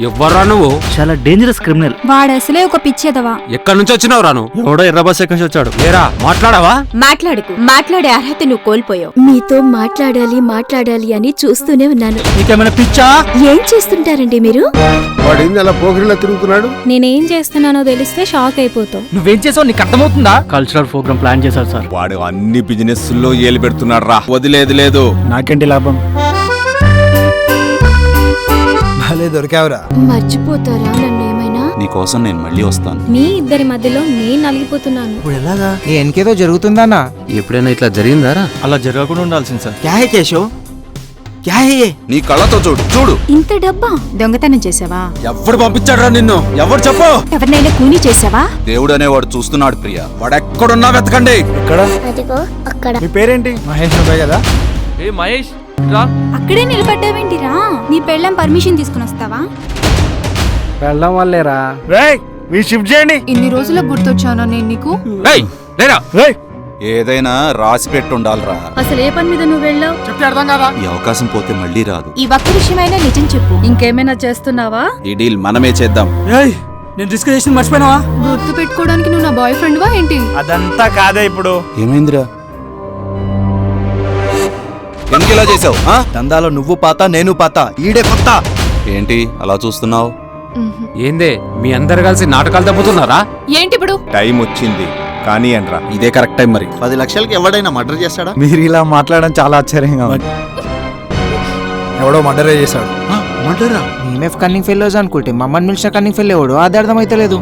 ఎవ్వరా నువ్వు? చాలా dangerous criminal. వాడు అసలే ఒక పిచ్చేదవా. ఎక్కడి నుంచి వచ్చినావు రాను? ఎవడో ఎర్ర బస్ ఎక్కడి నుంచి వచ్చాడు. లేరా మాట్లాడావా? మాట్లాడుకు. మాట్లాడే అర్హత నువ్వు కోల్పోయావు. మీతో మాట్లాడాలి అని చూస్తూనే ఉన్నాను. నీకేమైనా పిచ్చా? ఏం చేస్తుంటారండి మీరు? వాడు అలా పోగిరిలా తిరుగుతున్నాడు. నేనేం చేస్తున్నానో తెలిస్తే షాక్ అయిపోతావు. నువ్వేం చేసావు నీకు అర్థమవుతుందా? కల్చరల్ ప్రోగ్రామ్ ప్లాన్ చేశారు సార్. వాడు అన్ని బిజినెస్ లో ఏలు పెడుతున్నాడు రా, వదిలేదు లేదు. నాకేంటి లాభం? దొరికావురా. మర్చిపోతారా నన్నేమైనా? నీకోసం నేను మళ్ళీ వస్తాను. మీ ఇద్దరి మధ్యలో నేను నలిగిపోతున్నాను. ఇప్పుడు ఎలాగా? ఎనకేదో జరుగుతుందన్నా? ఎప్పుడైనా ఇట్లా జరిగిందారా? అలా జరగకుండా ఉండాల్సింది సార్. క్యా హే కేశవ్, క్యా హే? నీ కళ్ళతో చూడు చూడు. ఇంత డబ్బా? దొంగతనం చేసావా? ఎవడు పంపించాడు రా నిన్ను? ఎవరు చెప్పు? ఎవరినైనా కూని చేసావా? దేవుడు అనేవాడు చూస్తున్నాడు ప్రియా. వాడు ఎక్కడున్నా వెతకండి. ఇక్కడ అదిగో అక్కడ. మీ పేరేంటి? మహేష్ నువ్వే కదా? ఏ మహేష్ రా. అక్కడే నిలబడ్డావేంటిరా? నీ పెళ్ళం పర్మిషన్ తీసుకుని వస్తావా? వెళ్ళడం వల్లేరా. రేయ్ మీ షిఫ్ట్ చేయండి. ఇన్ని రోజులకు గుర్తొచ్చానా నేను నీకు? ఏయ్ లేరా? రేయ్ ఏదైనా రాసి పెట్టి ఉండాలిరా. అసలు ఏ పని మీద నువ్వు వెళ్ళావు? చెప్తే అర్థం కదా? ఈ అవకాశం పోతే మళ్ళీ రాదు. ఈ ఒక్క విషయమైనా నిజం చెప్పు. ఇంకేమైనా చేస్తున్నావా? ఈ డీల్ మనమే చేద్దాం. ఏయ్ నేను రిస్క్ చేసి మర్చిపోయినావా? గుర్తు పెట్టుకోవడానికి నువ్వు నా బాయ్ ఫ్రెండ్ వా ఏంటి? అదంతా కాదే ఇప్పుడు. ఏమైందిరా? ఎందుకు ఇలా చేసావు? దందాలో నువ్వు పాత నేను పాత, ఈడే కొత్త. ఏంటి అలా చూస్తున్నావు? ఏందే మీ అందరు కలిసి నాటకాలు తప్పుతున్నారా? ఏంటి ఇప్పుడు? టైం వచ్చింది కానీ అనరా, ఇదే కరెక్ట్ టైం. మరి 10 లక్షలకి ఎవడైనా మర్డర్ చేస్తాడా? మీరు ఇలా మాట్లాడడం చాలా ఆశ్చర్యంగా ఉంది. ఎవడో మర్డరే చేశాడు. మర్డరా? మేమే కన్నింగ్ ఫెయిల్ అనుకుంటే మమ్మల్ని మిలిచిన కన్నింగ్ ఫెయిల్ ఎవడు అది అర్థమైతలేదు.